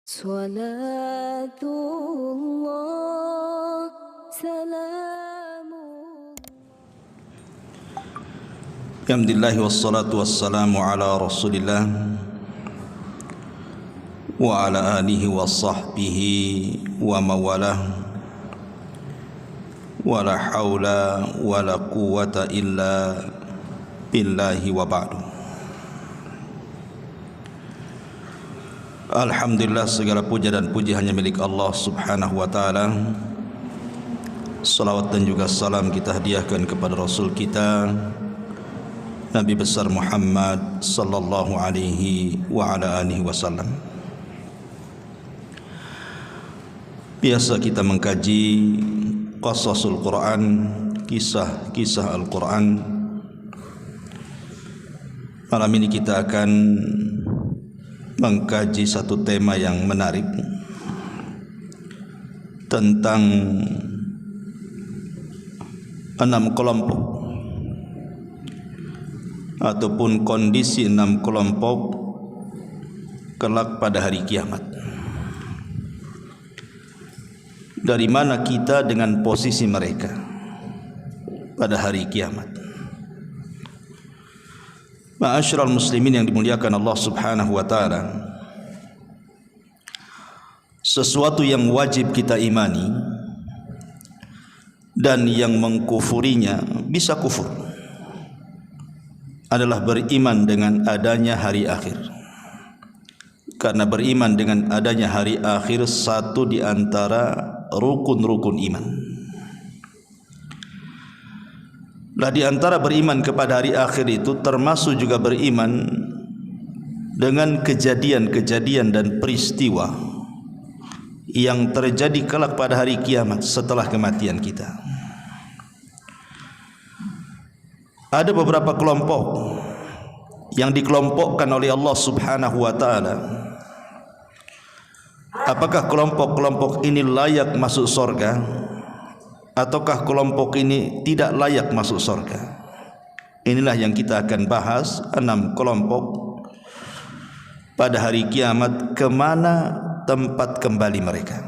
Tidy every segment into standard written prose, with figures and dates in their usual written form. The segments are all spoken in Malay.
صلاة الله سلام Alhamdulillah wassalatu wassalamu ala rasulillah wa ala alihi wa sahbihi wa mawalah wa la hawla wa la quwwata illa billahi wa ba'du. Alhamdulillah, segala puja dan puji hanya milik Allah subhanahu wa ta'ala. Salawat dan juga salam kita hadiahkan kepada Rasul kita Nabi besar Muhammad sallallahu alaihi wa ala alihi wasallam. Biasa kita mengkaji qasasul Quran, kisah-kisah Al-Quran. Malam ini kita akan mengkaji satu tema yang menarik tentang 6 kelompok ataupun kondisi 6 kelompok kelak pada hari kiamat. Dari mana kita dengan posisi mereka pada hari kiamat? Ma'asyiral muslimin yang dimuliakan Allah subhanahu wa ta'ala, sesuatu yang wajib kita imani dan yang mengkufurinya bisa kufur adalah beriman dengan adanya hari akhir. Karena beriman dengan adanya hari akhir satu di antara rukun-rukun iman. Lah di antara beriman kepada hari akhir itu termasuk juga beriman dengan kejadian-kejadian dan peristiwa yang terjadi kelak pada hari kiamat setelah kematian kita. Ada beberapa kelompok yang dikelompokkan oleh Allah subhanahu wa ta'ala. Apakah kelompok-kelompok ini layak masuk surga, ataukah kelompok ini tidak layak masuk surga? Inilah yang kita akan bahas, 6 kelompok pada hari kiamat, kemana tempat kembali mereka.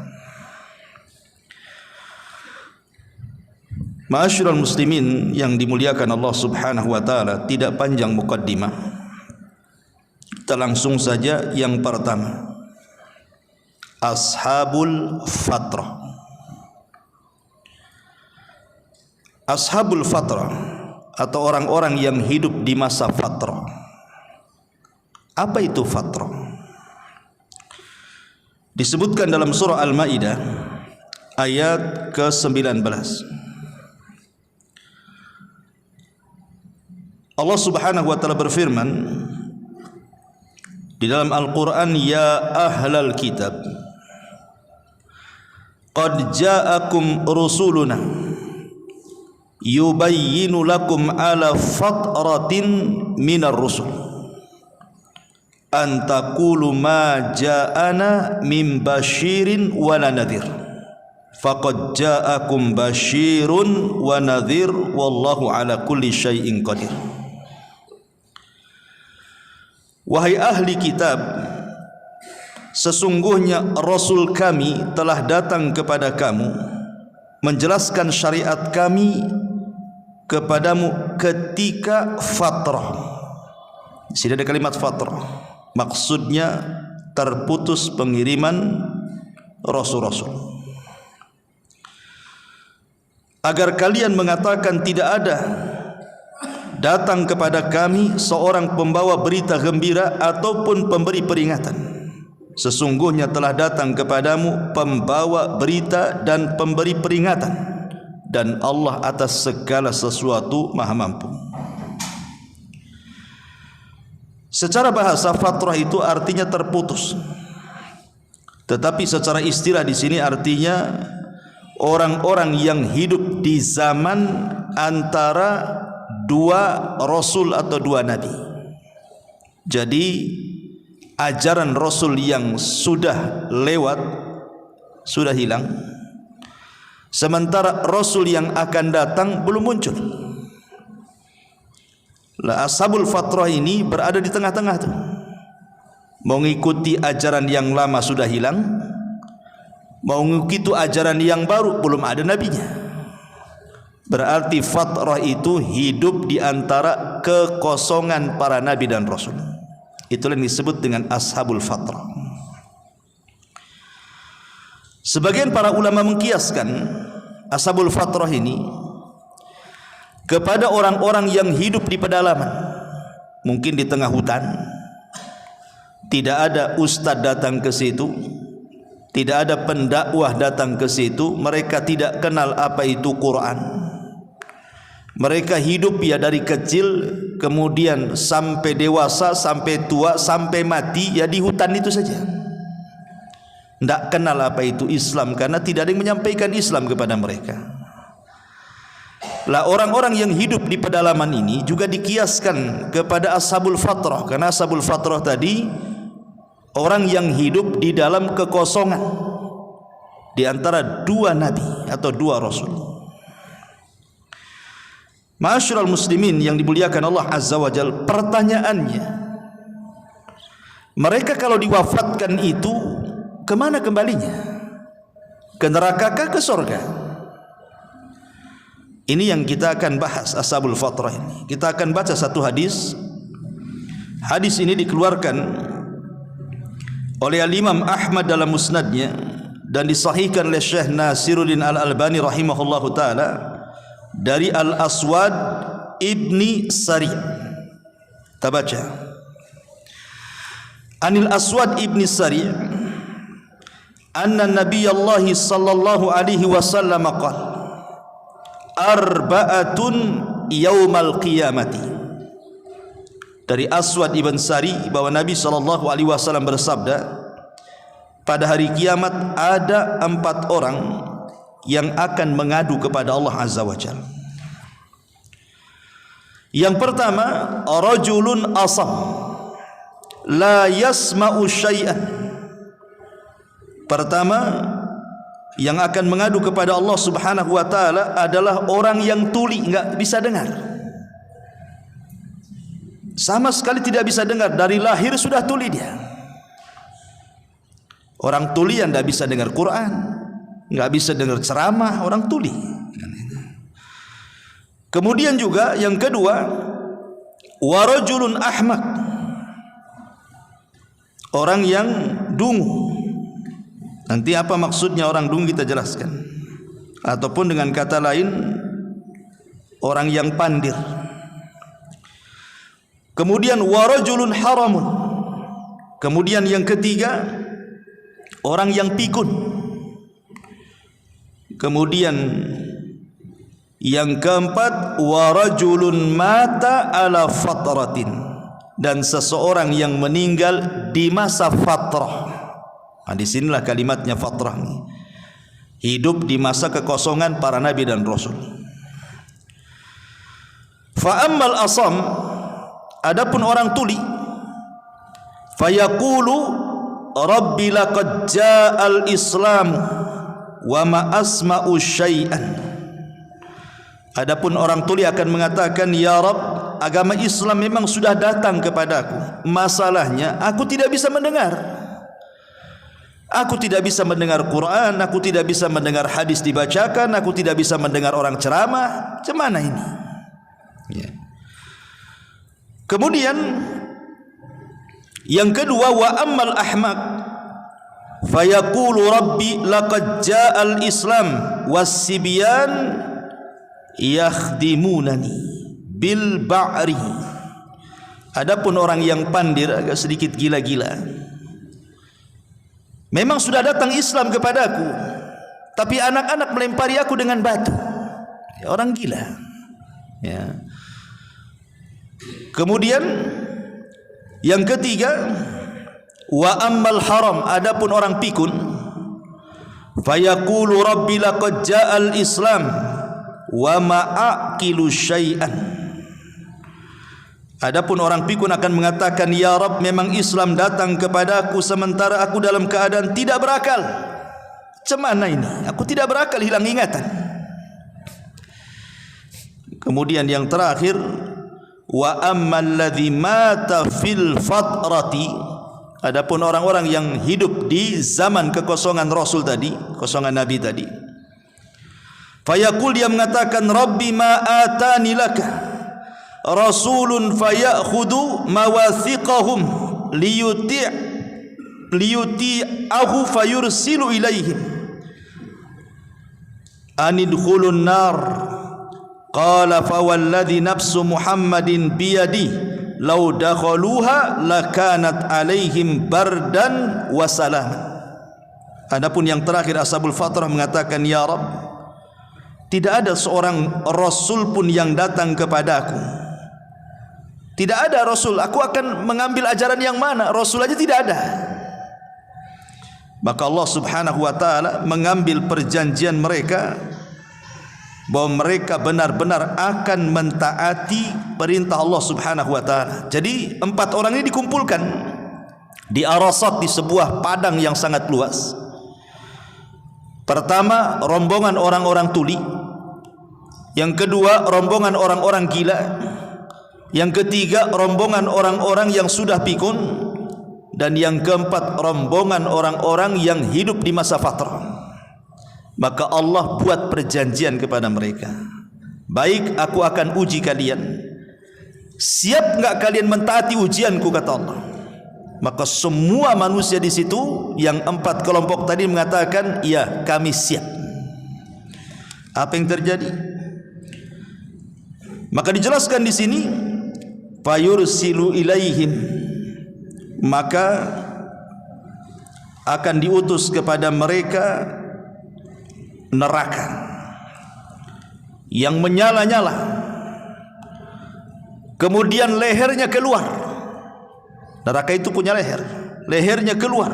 Ma'asyiral muslimin yang dimuliakan Allah subhanahu wa ta'ala, tidak panjang muqaddimah, kita langsung saja yang pertama, Ashabul Fatrah. Ashabul Fatrah atau orang-orang yang hidup di masa fatrah. Apa itu fatrah? Disebutkan dalam surah Al-Maidah ayat ke-19. Allah subhanahu wa ta'ala berfirman di dalam Al-Quran, ya ahlal kitab qad ja'akum rusuluna yubayyinu lakum ala fatratin minar rusul an taqulu ma ja'ana min basyirin wa nadhir faqad ja'akum basyirun wa nadhir wallahu ala kulli syai'in qadir. Wahai ahli kitab, sesungguhnya Rasul kami telah datang kepada kamu menjelaskan syariat kami kepadamu ketika fatrah. Di sini ada kalimat fatrah, maksudnya terputus pengiriman rasul-rasul. Agar kalian mengatakan tidak ada datang kepada kami seorang pembawa berita gembira ataupun pemberi peringatan. Sesungguhnya telah datang kepadamu pembawa berita dan pemberi peringatan, dan Allah atas segala sesuatu maha mampu. Secara bahasa fatrah itu artinya terputus, tetapi secara istilah di sini artinya orang-orang yang hidup di zaman antara 2 rasul atau 2 nabi. Jadi ajaran Rasul yang sudah lewat, sudah hilang, sementara Rasul yang akan datang belum muncul. Lah ashabul fatrah ini berada di tengah-tengah tuh. mengikuti ajaran yang lama sudah hilang, mengikuti ajaran yang baru belum ada nabinya. Berarti fatrah itu hidup di antara kekosongan para nabi dan rasul. Itulah yang disebut dengan ashabul fatrah. Sebagian para ulama mengkiaskan ashabul fatrah ini kepada orang-orang yang hidup di pedalaman, mungkin di tengah hutan, tidak ada ustaz datang ke situ, tidak ada pendakwah datang ke situ, mereka tidak kenal apa itu Quran. Mereka hidup ya dari kecil, kemudian sampai dewasa, sampai tua, sampai mati ya di hutan itu saja. Tidak kenal apa itu Islam karena tidak ada yang menyampaikan Islam kepada mereka. Lah orang-orang yang hidup di pedalaman ini juga dikiaskan kepada ashabul fatrah, karena ashabul fatrah tadi orang yang hidup di dalam kekosongan di antara dua nabi atau dua rasul. Ma'asyiral muslimin yang dimuliakan Allah Azza wa Jalla, pertanyaannya, mereka kalau diwafatkan itu kemana kembalinya? Ke neraka kah, ke surga? Ini yang kita akan bahas ashabul fatrah ini. Kita akan baca satu hadis. Hadis ini dikeluarkan oleh Al-Imam Ahmad dalam musnadnya dan disahihkan oleh Syekh Nasiruddin Al-Albani rahimahullahu taala dari Al-Aswad ibni Sari'. Kita baca. Anil Aswad ibni Sari' anna Nabiyullah sallallahu alaihi wasallam qala arba'atun yaumal qiyamati. Dari Aswad ibn Sari bahwa Nabi SAW bersabda, pada hari kiamat ada 4 orang yang akan mengadu kepada Allah Azza wa Jalla. Yang pertama, rajulun asam la yasma'u syai'an. Pertama yang akan mengadu kepada Allah Subhanahu wa taala adalah orang yang tuli, enggak bisa dengar. Sama sekali tidak bisa dengar, dari lahir sudah tuli dia. Orang tuli yang tidak bisa dengar Quran, enggak bisa dengar ceramah, orang tuli. Kemudian juga yang kedua, warajulun ahmak, orang yang dungu. Nanti apa maksudnya orang dungu kita jelaskan. Ataupun dengan kata lain, orang yang pandir. Kemudian warajulun haramun. Kemudian yang ketiga, orang yang pikun. Kemudian yang keempat, warajulun mata ala fatratin, dan seseorang yang meninggal di masa fatrah. Nah, di sinilah kalimatnya fatrah nih. Hidup di masa kekosongan para nabi dan rasul. Fa ammal asam, adapun orang tuli, fayaqulu rabbi laqad ja'al islam wa ma asma'u syai'an. Adapun orang tuli akan mengatakan, ya Rabb, agama Islam memang sudah datang kepadaku, masalahnya aku tidak bisa mendengar. Aku tidak bisa mendengar Quran, aku tidak bisa mendengar hadis dibacakan, aku tidak bisa mendengar orang ceramah. Macam mana ini? Ya. Kemudian yang kedua, wa ammal ahmaq fayaqulu rabbi laqad ja'al islam was-sibyan yakhdimunani bil ba'ri. Adapun orang yang pandir, agak sedikit gila-gila, memang sudah datang Islam kepadaku, tapi anak-anak melempari aku dengan batu. Ya, orang gila. Ya. Kemudian yang ketiga, wa ammal haram, adapun orang pikun, fayaqulu rabbi laqad ja'al islam wa ma'aqilu syai'an. Adapun orang pikun akan mengatakan, ya Rabb, memang Islam datang kepadaku sementara aku dalam keadaan tidak berakal. Macam mana ini? Aku tidak berakal, hilang ingatan. Kemudian yang terakhir, wa ammal ladzi mata fil fatrati Adapun orang-orang yang hidup di zaman kekosongan Rasul tadi, kosongan Nabi tadi, fayaqul, dia mengatakan, Rabbi ma atani laka rasulun fayakhudhu mawathiqahum liyuti'ahu fayursilu ilaihim anidkhulun nar. Qala fawalladhi nafsu Muhammadin biyadi law dakhaluha lakanat alaihim bardan wa salaman. Adapun yang terakhir, Ashabul Fatrah mengatakan, ya Rabb, tidak ada seorang rasul pun yang datang kepadaku. Tidak ada rasul. Aku akan mengambil ajaran yang mana? Rasul aja tidak ada. Maka Allah Subhanahu wa taala mengambil perjanjian mereka bahwa mereka benar-benar akan mentaati perintah Allah Subhanahu wa taala. Jadi 4 orang ini dikumpulkan di Arasat, di sebuah padang yang sangat luas. Pertama, rombongan orang-orang tuli. Yang kedua, rombongan orang-orang gila. Yang ketiga, rombongan orang-orang yang sudah pikun. Dan yang keempat, rombongan orang-orang yang hidup di masa fatrah. Maka Allah buat perjanjian kepada mereka, baik, aku akan uji kalian. Siap enggak kalian mentaati ujianku, kata Allah. Maka semua manusia di situ, yang 4 kelompok tadi mengatakan, ya, kami siap. Apa yang terjadi? Maka dijelaskan di sini, fayursilu ilaihim, maka akan diutus kepada mereka neraka yang menyala-nyala, kemudian lehernya keluar. Neraka itu punya leher, lehernya keluar.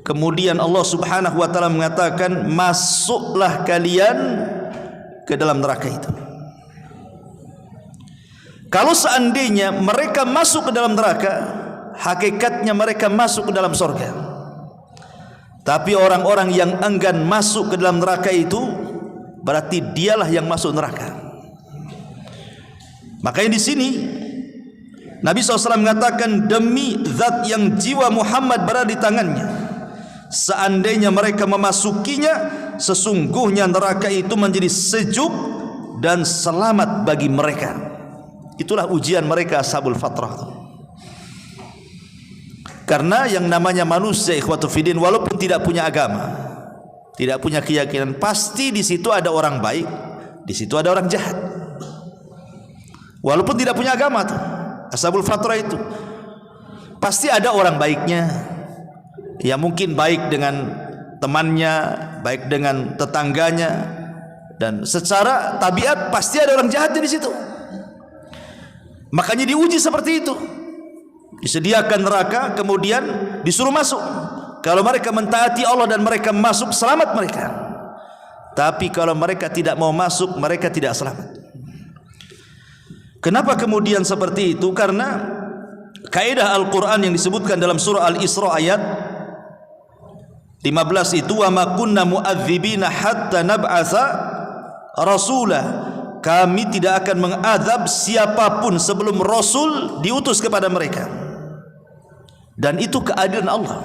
Kemudian Allah Subhanahu wa taala mengatakan, masuklah kalian ke dalam neraka itu. Kalau seandainya mereka masuk ke dalam neraka, hakikatnya mereka masuk ke dalam surga. Tapi orang-orang yang enggan masuk ke dalam neraka itu, berarti dialah yang masuk neraka. Makanya di sini Nabi SAW mengatakan, demi zat yang jiwa Muhammad berada di tangannya, seandainya mereka memasukinya, sesungguhnya neraka itu menjadi sejuk dan selamat bagi mereka. Itulah ujian mereka, Ashabul Fatrah. Karena yang namanya manusia, ikhwatu fiddin, walaupun tidak punya agama, tidak punya keyakinan, pasti di situ ada orang baik, di situ ada orang jahat. Walaupun tidak punya agama tuh, Ashabul Fatrah itu pasti ada orang baiknya. Ya, mungkin baik dengan temannya, baik dengan tetangganya, dan secara tabiat pasti ada orang jahatnya di situ. Makanya diuji seperti itu. Disediakan neraka, kemudian disuruh masuk. Kalau mereka mentaati Allah dan mereka masuk, selamat mereka. Tapi kalau mereka tidak mau masuk, mereka tidak selamat. Kenapa kemudian seperti itu? Karena kaidah Al-Quran yang disebutkan dalam surah Al-Isra ayat 15 itu, wa ma kunna mu'adzibina hatta nab'atsa rasulah. Kami tidak akan mengadab siapapun sebelum Rasul diutus kepada mereka. Dan itu keadilan Allah.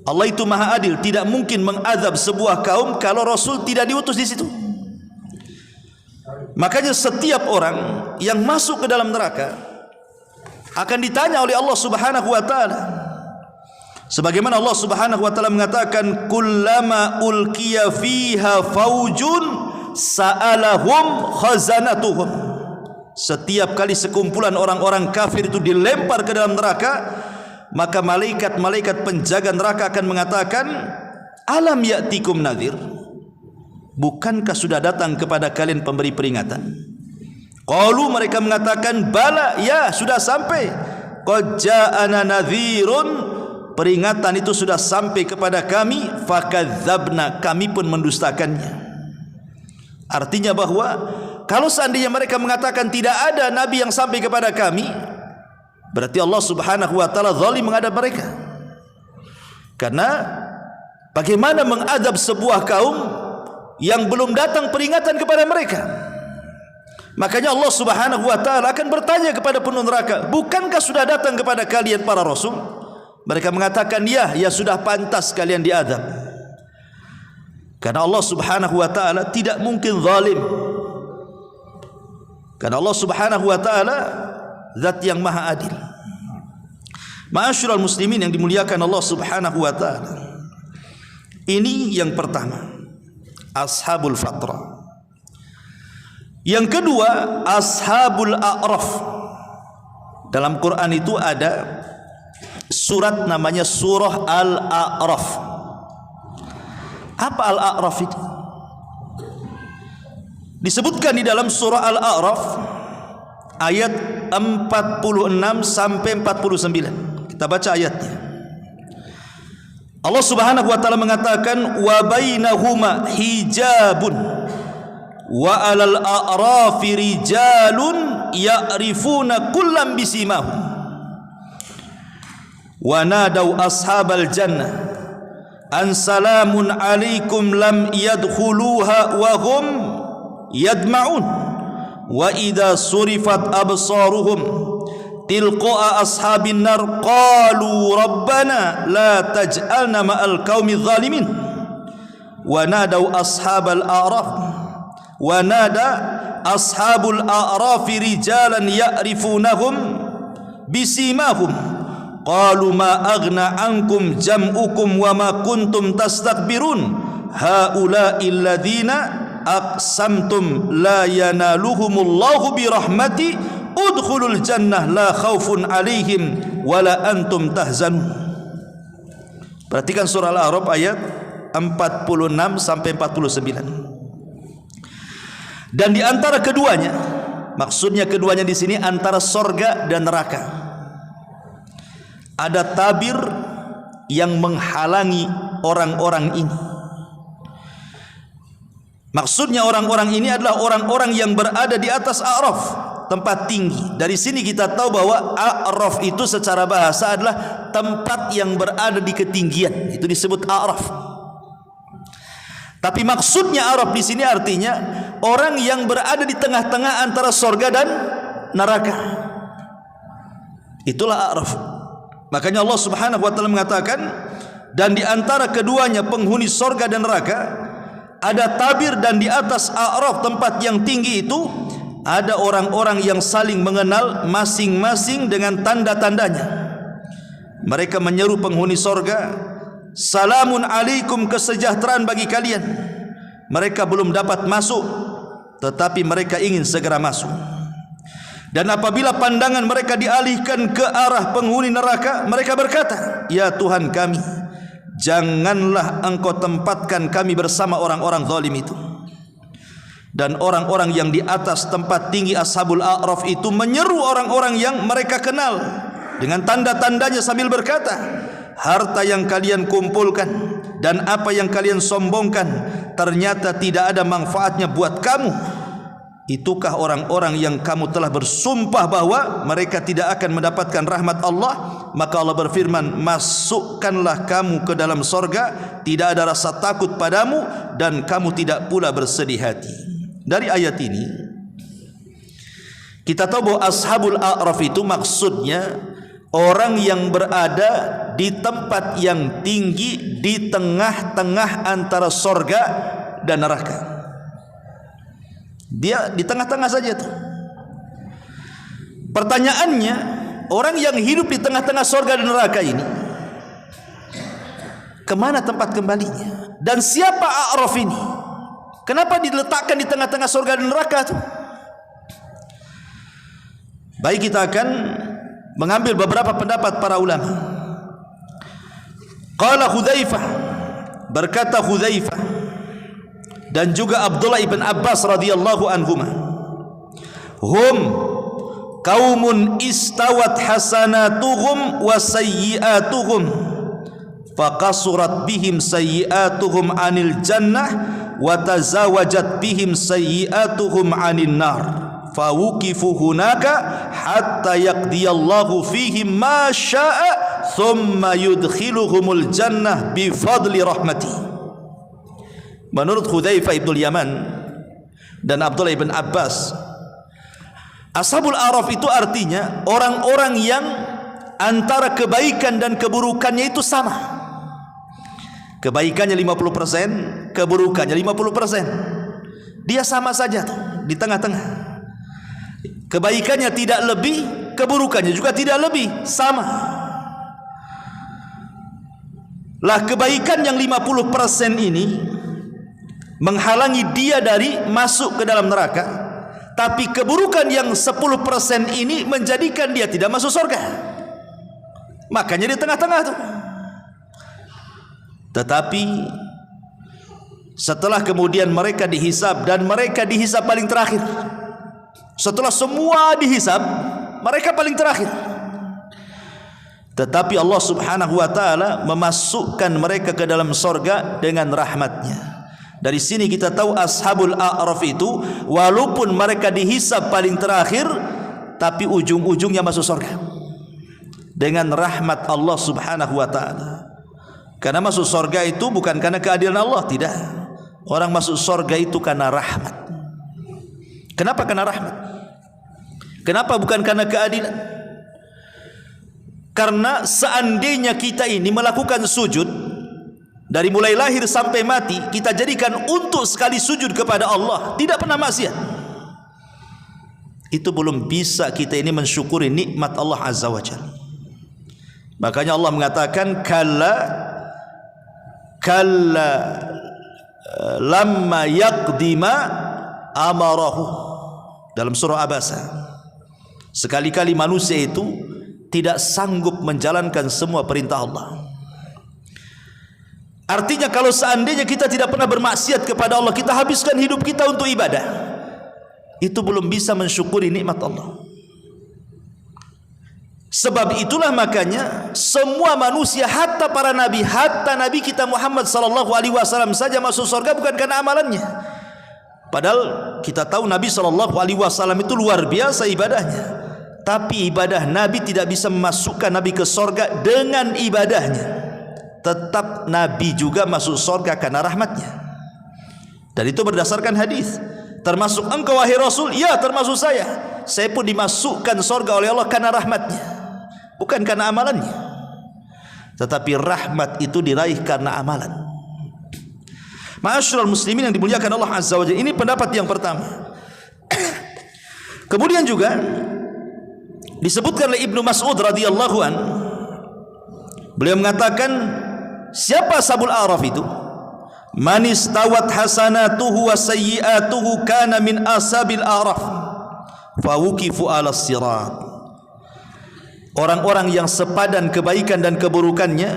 Allah itu maha adil, tidak mungkin mengadab sebuah kaum kalau Rasul tidak diutus di situ. Makanya setiap orang yang masuk ke dalam neraka akan ditanya oleh Allah Subhanahu wa taala. Sebagaimana Allah Subhanahu wa taala mengatakan, kullama ulqiya fiha faujun sa'alahum khazanatuhum. Setiap kali sekumpulan orang-orang kafir itu dilempar ke dalam neraka, maka malaikat-malaikat penjaga neraka akan mengatakan, alam ya'tikum nadhir, bukankah sudah datang kepada kalian pemberi peringatan? Qalu, mereka mengatakan, bala, ya, sudah sampai. Qad ja'ana nadhirun, peringatan itu sudah sampai kepada kami. Fakadzabna, kami pun mendustakannya. Artinya bahwa kalau seandainya mereka mengatakan tidak ada nabi yang sampai kepada kami, berarti Allah Subhanahu wa taala zalim menghadap mereka. Karena bagaimana mengadab sebuah kaum yang belum datang peringatan kepada mereka? Makanya Allah Subhanahu wa taala akan bertanya kepada penuh neraka, bukankah sudah datang kepada kalian para rasul? Mereka mengatakan, ya sudah pantas kalian diazab. Karena Allah Subhanahu wa taala tidak mungkin zalim. Karena Allah Subhanahu wa taala zat yang maha adil. Ma'asyiral muslimin yang dimuliakan Allah Subhanahu wa taala. Ini yang pertama, ashabul fatrah. Yang kedua, ashabul a'raf. Dalam Quran itu ada surat namanya surah Al-A'raf. Apa Al-A'raf itu? Disebutkan di dalam surah Al-A'raf ayat 46 sampai 49. Kita baca ayatnya. Allah Subhanahu wa taala mengatakan, wa bainahuma hijabun wa alal a'rafi rijalun ya'rifuna kullam bisimahum wa nadaw ashabal jannah an salamun alaikum lam yadkhuluha wa hum yadma'un wa idza surifat absaruhum tilqa'a ashabin nar qalu rabbana la taj'alna ma'al qaumidh zalimin wa nadaw ashabal a'raf wa nada ashabul a'rafi rijalan ya'rifunahum bisimahum qalu ma aghna ankum jam'ukum wa ma kuntum tastakbirun haula'i alladhina aqsamtum la yanaluhumullahu birahmati udkhulul jannah la khaufun alaihim wala antum tahzanun. Perhatikan surah Al-A'raf ayat 46 sampai 49. Dan di antara keduanya, maksudnya keduanya di sini antara sorga dan neraka, ada tabir yang menghalangi orang-orang ini. Maksudnya orang-orang ini adalah orang-orang yang berada di atas A'raf, tempat tinggi. Dari sini kita tahu bahwa A'raf itu secara bahasa adalah tempat yang berada di ketinggian. Itu disebut A'raf. Tapi maksudnya A'raf di sini artinya orang yang berada di tengah-tengah antara sorga dan neraka. Itulah A'raf. Makanya Allah Subhanahu wa taala mengatakan, dan di antara keduanya penghuni sorga dan neraka ada tabir, dan di atas A'raf tempat yang tinggi itu ada orang-orang yang saling mengenal masing-masing dengan tanda-tandanya. Mereka menyeru penghuni sorga, salamun alaikum, kesejahteraan bagi kalian. Mereka belum dapat masuk, tetapi mereka ingin segera masuk. Dan apabila pandangan mereka dialihkan ke arah penghuni neraka, mereka berkata, ya Tuhan kami, janganlah engkau tempatkan kami bersama orang-orang zalim itu. Dan orang-orang yang di atas tempat tinggi ashabul a'raf itu menyeru orang-orang yang mereka kenal dengan tanda-tandanya sambil berkata, harta yang kalian kumpulkan dan apa yang kalian sombongkan ternyata tidak ada manfaatnya buat kamu. Itukah orang-orang yang kamu telah bersumpah bahwa mereka tidak akan mendapatkan rahmat Allah? Maka Allah berfirman, masukkanlah kamu ke dalam sorga, tidak ada rasa takut padamu dan kamu tidak pula bersedih hati. Dari ayat ini kita tahu bahwa ashabul a'raf itu maksudnya orang yang berada di tempat yang tinggi di tengah-tengah antara sorga dan neraka. Dia di tengah-tengah saja tuh. Pertanyaannya, orang yang hidup di tengah-tengah sorga dan neraka ini, kemana tempat kembalinya? Dan siapa A'raf ini? Kenapa diletakkan di tengah-tengah sorga dan neraka tuh? Baik, kita akan mengambil beberapa pendapat para ulama. Qala Hudzaifah, berkata Hudzaifah dan juga Abdullah ibn Abbas radhiyallahu anhuma, hum qaumun istawat hasanatuhum wa sayyi'atuhum faqasurat bihim sayyi'atuhum 'anil jannah wa tazawajat bihim sayyi'atuhum 'anin nar fawuqifu hunaka hatta yaqdiyallahu fihim ma syaa thumma yudkhiluhumul jannah bi fadli rahmati. Menurut Hudzaifah ibn Yaman dan Abdullah ibn Abbas, Ashabul A'raf itu artinya orang-orang yang antara kebaikan dan keburukannya itu sama. Kebaikannya 50%, keburukannya 50%. Dia sama saja tuh, di tengah-tengah. Kebaikannya tidak lebih, keburukannya juga tidak lebih, sama. Lah kebaikan yang 50% ini menghalangi dia dari masuk ke dalam neraka. Tapi keburukan yang 10% ini menjadikan dia tidak masuk surga. Makanya di tengah-tengah tuh. Tetapi setelah kemudian mereka dihisab, dan mereka dihisab paling terakhir. Setelah semua dihisab, mereka paling terakhir. Tetapi Allah Subhanahu wa ta'ala memasukkan mereka ke dalam surga dengan rahmatnya. Dari sini kita tahu Ashabul A'raf itu walaupun mereka dihisab paling terakhir, tapi ujung-ujungnya masuk surga dengan rahmat Allah Subhanahu wa ta'ala. Karena masuk surga itu bukan karena keadilan Allah, tidak. Orang masuk surga itu karena rahmat. Kenapa karena rahmat? Kenapa bukan karena keadilan? Karena seandainya kita ini melakukan sujud dari mulai lahir sampai mati, kita jadikan untuk sekali sujud kepada Allah, tidak pernah maksiat, itu belum bisa kita ini mensyukuri nikmat Allah Azza wa Jalla. Makanya Allah mengatakan kalla lamma yaqdima amarahu dalam surah Abasa. Sekali-kali manusia itu tidak sanggup menjalankan semua perintah Allah. Artinya kalau seandainya kita tidak pernah bermaksiat kepada Allah, kita habiskan hidup kita untuk ibadah, itu belum bisa mensyukuri nikmat Allah. Sebab itulah makanya semua manusia, hatta para nabi, hatta Nabi kita Muhammad sallallahu alaihi wasallam saja masuk surga bukan karena amalannya. Padahal kita tahu Nabi sallallahu alaihi wasallam itu luar biasa ibadahnya. Tapi ibadah Nabi tidak bisa memasukkan Nabi ke surga dengan ibadahnya. Tetap Nabi juga masuk surga karena rahmatnya. Dan itu berdasarkan hadis. Termasuk engkau wahai Rasul? Ya, termasuk saya. Saya pun dimasukkan surga oleh Allah karena rahmatnya, bukan karena amalannya. Tetapi rahmat itu diraih karena amalan. Ma'asyiral muslimin yang dimuliakan Allah Azza wa Jalla, ini pendapat yang pertama. Kemudian juga disebutkan oleh Ibnu Mas'ud radhiyallahu an, beliau mengatakan, siapa Ashabul A'raf itu? Man istawat hasanatuhu wa sayyi'atuhu kana min ashabil a'raf fa wuqifu 'ala sirat. Orang-orang yang sepadan kebaikan dan keburukannya,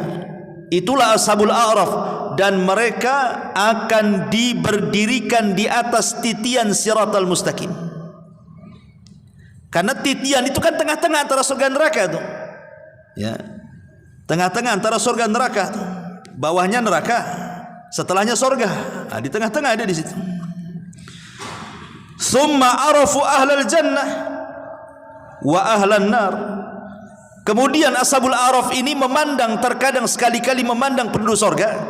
itulah Ashabul A'raf, dan mereka akan diberdirikan di atas titian siratal mustaqim. Karena titian itu kan tengah-tengah antara surga dan neraka tuh. Ya. Tengah-tengah antara surga dan neraka tuh. Bawahnya neraka, setelahnya surga. Nah, di tengah-tengah ada di situ. Summa arafu ahlal jannah wa ahlan nar. Kemudian Ashabul A'raf ini memandang, terkadang sekali-kali memandang penduduk surga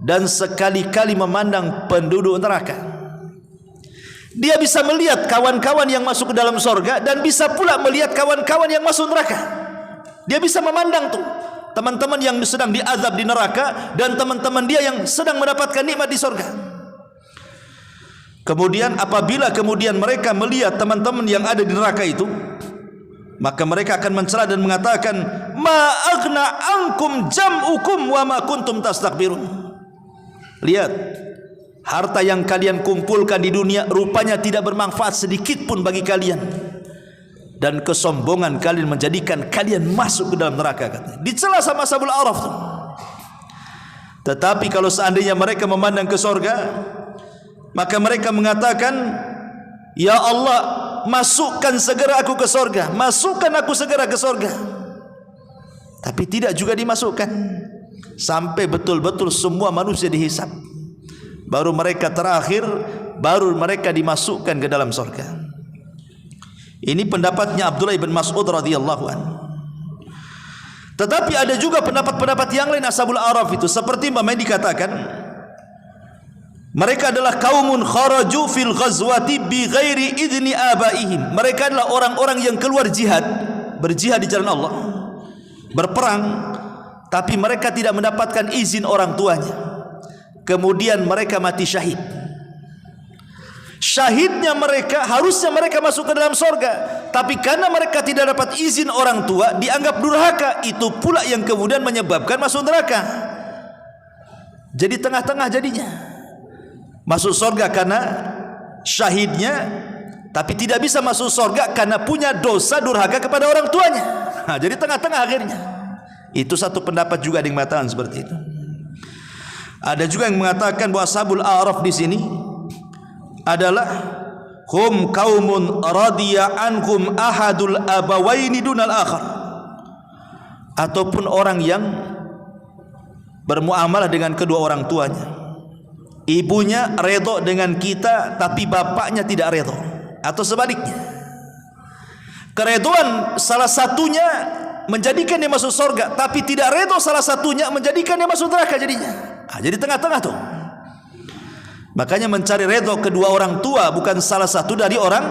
dan sekali-kali memandang penduduk neraka. Dia bisa melihat kawan-kawan yang masuk ke dalam surga dan bisa pula melihat kawan-kawan yang masuk neraka. Dia bisa memandang tuh teman-teman yang sedang diazab di neraka dan teman-teman dia yang sedang mendapatkan nikmat di surga. Kemudian apabila kemudian mereka melihat teman-teman yang ada di neraka itu, maka mereka akan mencela dan mengatakan, ma aghna ankum jam'ukum wa ma kuntum tastakbirun. Lihat, harta yang kalian kumpulkan di dunia rupanya tidak bermanfaat sedikit pun bagi kalian, dan kesombongan kalian menjadikan kalian masuk ke dalam neraka, katanya. Dicela sama Ashabul A'raf. Tetapi kalau seandainya mereka memandang ke surga, maka mereka mengatakan, ya Allah, masukkan segera aku ke surga, masukkan aku segera ke surga. Tapi tidak juga dimasukkan, sampai betul-betul semua manusia dihisab, baru mereka terakhir, baru mereka dimasukkan ke dalam surga. Ini pendapatnya Abdullah bin Mas'ud radhiyallahu anhu. Tetapi ada juga pendapat-pendapat yang lain Ashabul A'raf itu, seperti yang dikatakan Mereka adalah kaumun kharaju fil ghazwati bi ghairi idzni abaihim. Mereka adalah orang-orang yang keluar jihad, berjihad di jalan Allah, berperang, tapi mereka tidak mendapatkan izin orang tuanya. Kemudian mereka mati syahid. Syahidnya mereka, harusnya mereka masuk ke dalam sorga, tapi karena mereka tidak dapat izin orang tua, dianggap durhaka. Itu pula yang kemudian menyebabkan masuk neraka. Jadi tengah-tengah jadinya. Masuk sorga karena syahidnya, tapi tidak bisa masuk sorga karena punya dosa durhaka kepada orang tuanya. Nah, jadi tengah-tengah akhirnya. Itu satu pendapat juga yang mengatakan seperti itu. Ada juga yang mengatakan bahwa Ashabul A'raf di sini adalah hum kaumun radiya anhum ahadul abawaini dunal akhar, ataupun orang yang bermuamalah dengan kedua orang tuanya. Ibunya redha dengan kita tapi bapaknya tidak redha, atau sebaliknya. Keredoan salah satunya menjadikan dia masuk surga, tapi tidak redha salah satunya menjadikan dia masuk neraka jadinya. Jadi tengah-tengah tuh. Makanya mencari redha kedua orang tua, bukan salah satu dari orang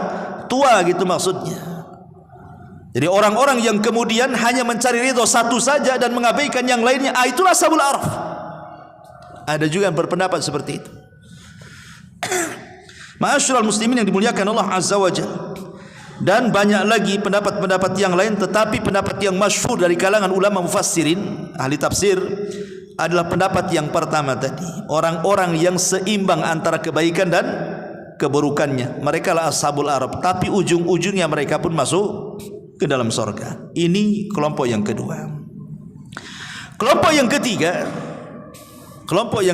tua, gitu maksudnya. Jadi orang-orang yang kemudian hanya mencari redha satu saja dan mengabaikan yang lainnya, itulah Ashabul A'raf. Ada juga yang berpendapat seperti itu. Ma'asyiral muslimin yang dimuliakan Allah Azza wa Jalla. Dan banyak lagi pendapat-pendapat yang lain, tetapi pendapat yang masyhur dari kalangan ulama mufassirin, ahli tafsir, adalah pendapat yang pertama tadi. Orang-orang yang seimbang antara kebaikan dan keburukannya, mereka lah Ashabul A'raf, tapi ujung-ujungnya mereka pun masuk ke dalam surga. Ini kelompok yang kedua. Kelompok yang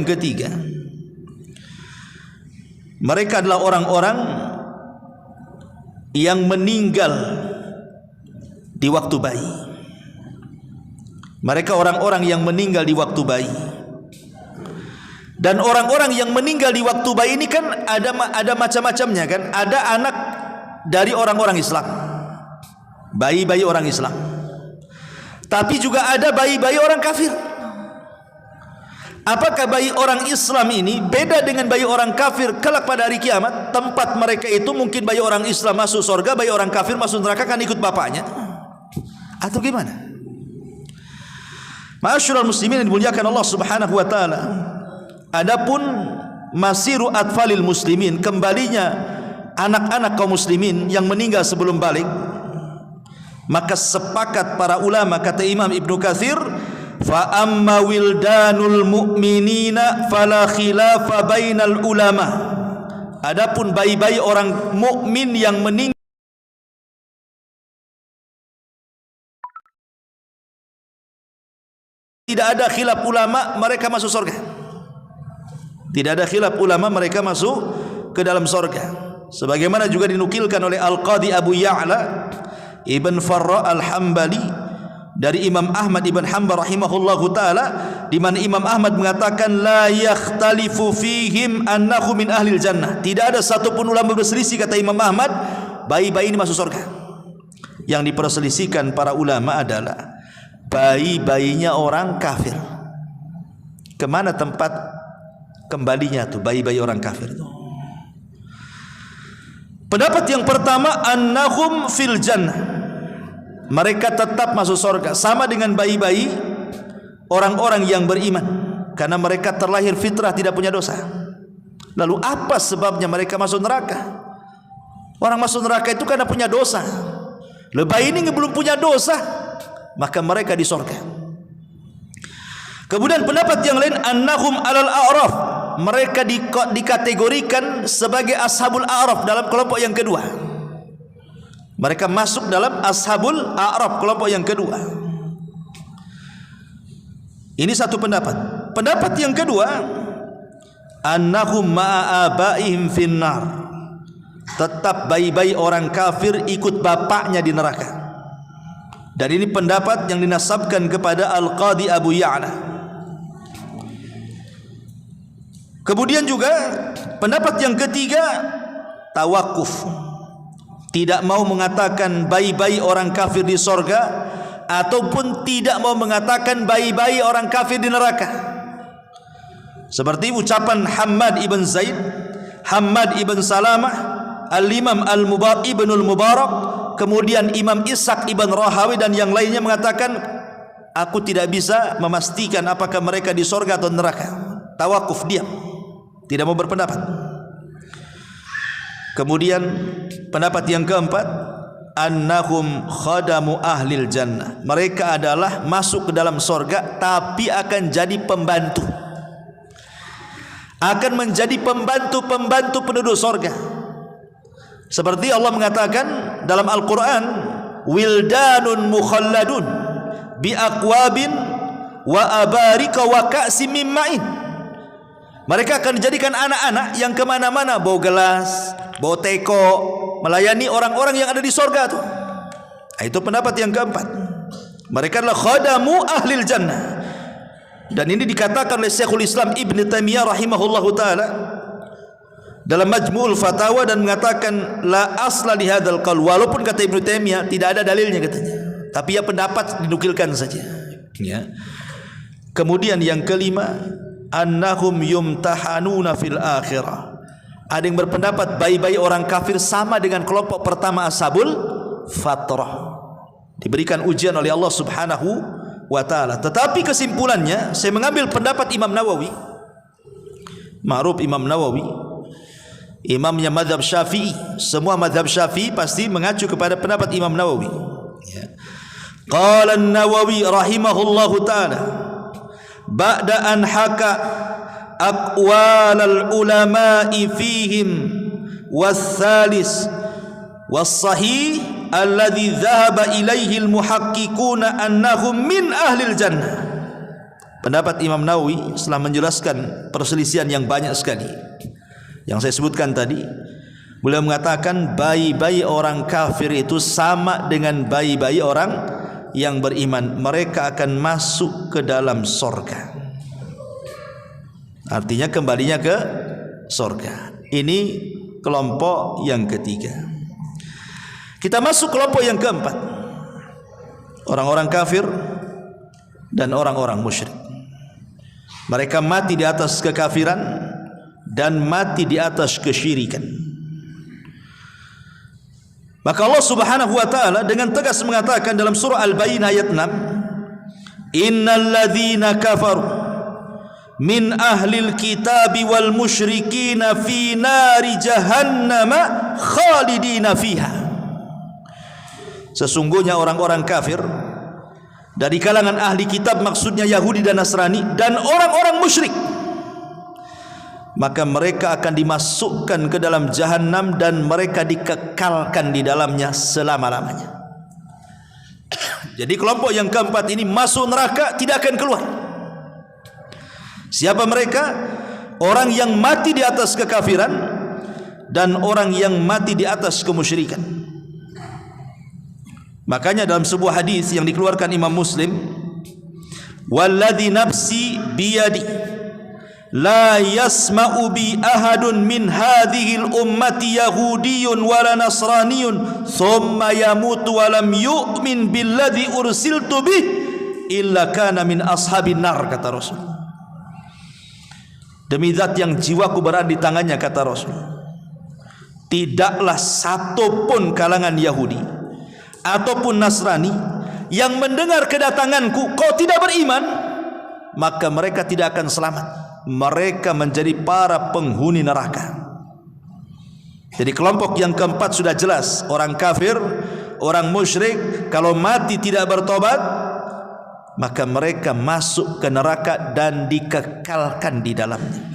ketiga, mereka adalah orang-orang yang meninggal di waktu bayi. Mereka orang-orang yang meninggal di waktu bayi. Dan orang-orang yang meninggal di waktu bayi ini kan ada macam-macamnya kan. Ada anak dari orang-orang Islam, bayi-bayi orang Islam, tapi juga ada bayi-bayi orang kafir. Apakah bayi orang Islam ini beda dengan bayi orang kafir kelak pada hari kiamat? Tempat mereka itu mungkin bayi orang Islam masuk surga, bayi orang kafir masuk neraka, kan ikut bapaknya, atau gimana? Ma'asyiral muslimin yang dimuliakan Allah Subhanahu wa taala. Adapun masiru atfalil muslimin, kembalinya anak-anak kaum muslimin yang meninggal sebelum balik, maka sepakat para ulama, kata Imam Ibnu Katsir, fa amma wildanul mu'minina fala khilafa bainal ulama. Adapun bayi-bayi orang mukmin yang meninggal, tidak ada khilaf ulama, mereka masuk surga. Tidak ada khilaf ulama, mereka masuk ke dalam surga. Sebagaimana juga dinukilkan oleh Al-Qadi Abu Ya'la Ibn Farra Al-Hambali dari Imam Ahmad Ibn Hanbal rahimahullahu ta'ala, di mana Imam Ahmad mengatakan la yakhtalifu fihim annahu min ahlil jannah. Tidak ada satupun ulama berselisih, kata Imam Ahmad, bayi-bayi ini masuk surga. Yang diperselisihkan para ulama adalah bayi-bayinya orang kafir. Kemana tempat kembalinya tuh bayi-bayi orang kafir itu? Pendapat yang pertama, annahum fil jannah, mereka tetap masuk surga, sama dengan bayi-bayi orang-orang yang beriman, karena mereka terlahir fitrah tidak punya dosa. Lalu apa sebabnya mereka masuk neraka? Orang masuk neraka itu karena punya dosa. Bayi ini belum punya dosa, maka mereka di surga. Kemudian pendapat yang lain, annahum alal a'raf, mereka dikategorikan sebagai ashabul a'raf dalam kelompok yang kedua. Mereka masuk dalam ashabul a'raf, kelompok yang kedua. Ini satu pendapat. Pendapat yang kedua, annahum ma'a abaihim finnar, tetap bayi-bayi orang kafir ikut bapaknya di neraka. Dan ini pendapat yang dinasabkan kepada Al-Qadi Abu Ya'la. Kemudian juga pendapat yang ketiga, tawakuf, tidak mau mengatakan bayi-bayi orang kafir di sorga, ataupun tidak mau mengatakan bayi-bayi orang kafir di neraka. Seperti ucapan Hammad ibn Zaid, Hammad ibn Salamah, Al-Imam Ibnul Mubarak, kemudian Imam Ishaq ibn Rahawi dan yang lainnya mengatakan, aku tidak bisa memastikan apakah mereka di surga atau neraka. Tawakuf, diam, tidak mau berpendapat. Kemudian pendapat yang keempat, annahum khadamu ahlil jannah. Mereka adalah masuk ke dalam surga tapi akan jadi pembantu, akan menjadi pembantu-pembantu penduduk surga. Seperti Allah mengatakan dalam Al-Quran, wildanun mukhalladun bi aqwabin wa abarika wa ka'sim min ma'in. Mereka akan dijadikan anak-anak yang kemana-mana bawa gelas, bawa teko, melayani orang-orang yang ada di surga itu. Itu pendapat yang keempat. Mereka adalah khadamu ahlil jannah. Dan ini dikatakan oleh Syekhul Islam Ibn Taimiyah rahimahullahu taala dalam Majmu'ul Fatawa dan mengatakan la asla li hadzal qaul. Walaupun kata Ibn Taimiyah tidak ada dalilnya katanya, tapi ya pendapat dinukilkan saja. Ya. Kemudian yang kelima, annahum yumtahanuna fil akhirah. Ada yang berpendapat bayi-bayi orang kafir sama dengan kelompok pertama ashabul fatrah, diberikan ujian oleh Allah Subhanahu wa ta'ala. Tetapi kesimpulannya, saya mengambil pendapat Imam Nawawi. Ma'ruf Imam Nawawi, imamnya mazhab Syafi'i. Semua mazhab Syafi'i pasti mengacu kepada pendapat Imam Nawawi. Ya. Qala an-Nawawi rahimahullahu ta'ala ba'da an haka aqwalal ulama'i fihim was-salis was-sahih alladhi dhahaba ilaihi al-muhaqqiquna annahum min ahlil jannah. Pendapat Imam Nawawi setelah menjelaskan perselisihan yang banyak sekali yang saya sebutkan tadi, beliau mengatakan bayi-bayi orang kafir itu sama dengan bayi-bayi orang yang beriman. Mereka akan masuk ke dalam surga. Artinya kembalinya ke surga. Ini kelompok yang ketiga. Kita masuk kelompok yang keempat, orang-orang kafir dan orang-orang musyrik. Mereka mati di atas kekafiran dan mati di atas kesyirikan. Maka Allah Subhanahu wa ta'ala dengan tegas mengatakan dalam surah Al-Bayyinah ayat 6, innal ladzina kafaru min ahlil kitabi wal musyrikina fi nari jahannama khalidina fiha. Sesungguhnya orang-orang kafir dari kalangan ahli kitab, maksudnya Yahudi dan Nasrani, dan orang-orang musyrik, maka mereka akan dimasukkan ke dalam jahanam dan mereka dikekalkan di dalamnya selama-lamanya. Jadi kelompok yang keempat ini masuk neraka, tidak akan keluar. Siapa mereka? Orang yang mati di atas kekafiran dan orang yang mati di atas kemusyrikan. Makanya dalam sebuah hadis yang dikeluarkan Imam Muslim, walladzi nafsi biyadi la yasma'u bi ahadun min hadhihi al-ummati yahudiyyun wala nasraniyyun thumma yamutu wa lam yu'min billadzi ursiltu bih illa kana min ashabin nar, kata Rasul. Demi zat yang jiwaku berada di tangannya, kata Rasul, tidaklah satu pun kalangan Yahudi ataupun Nasrani yang mendengar kedatanganku kau tidak beriman, maka mereka tidak akan selamat. Mereka menjadi para penghuni neraka. Jadi kelompok yang keempat sudah jelas, orang kafir, orang musyrik, kalau mati tidak bertobat, maka mereka masuk ke neraka dan dikekalkan di dalamnya.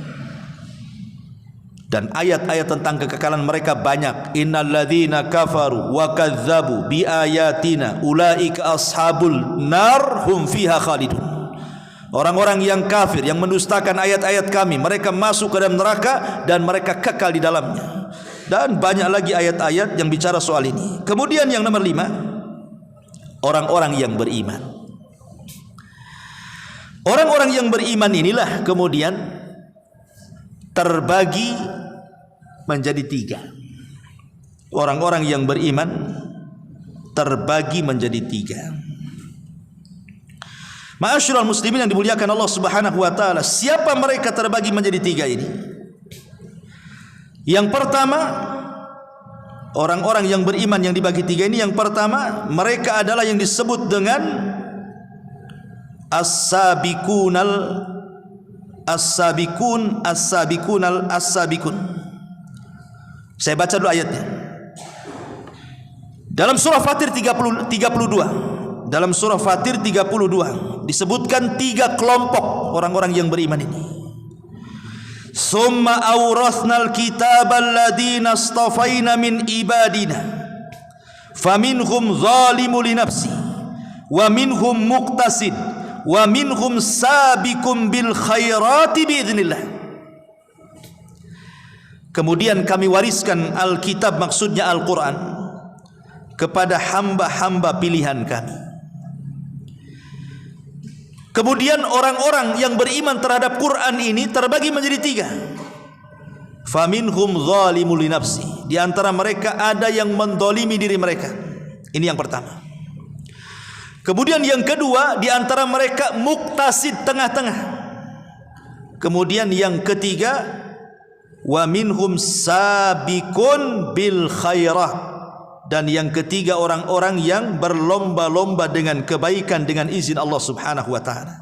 Dan ayat-ayat tentang kekekalan mereka banyak. Innal ladzina kafaru wa kadzdzabu bi ayatina ulaika ashabul nar hum fiha khalidun. Orang-orang yang kafir yang mendustakan ayat-ayat kami, mereka masuk ke dalam neraka dan mereka kekal di dalamnya. Dan banyak lagi ayat-ayat yang bicara soal ini. Kemudian yang nomor 5, orang-orang yang beriman. Orang-orang yang beriman inilah kemudian terbagi menjadi 3. Orang-orang yang beriman terbagi menjadi 3. Ma'asyiral muslimin yang dimuliakan Allah Subhanahu wa taala, siapa mereka terbagi menjadi tiga ini? Yang pertama, orang-orang yang beriman yang dibagi tiga ini, yang pertama mereka adalah yang disebut dengan as-sabiqun. Saya baca dulu ayatnya. Dalam surah Fatir 32, dalam surah Fatir 32 disebutkan tiga kelompok orang-orang yang beriman ini. Summa awrathnal kitabal ladina astafaina min ibadina faminhum zalimun li nafsi wa minhum muqtasid wa minhum sabiqum bil khairati biidznillah. Kemudian kami wariskan Alkitab, maksudnya Al-Quran, kepada hamba-hamba pilihan kami. Kemudian orang-orang yang beriman terhadap Quran ini terbagi menjadi tiga. Faminhum zalimun li nafsi, di antara mereka ada yang mendolimi diri mereka. Ini yang pertama. Kemudian yang kedua, di antara mereka muqtasid, tengah-tengah. Kemudian yang ketiga, wa minhum sabiqun bil khairat, dan yang ketiga orang-orang yang berlomba-lomba dengan kebaikan dengan izin Allah Subhanahu wa taala.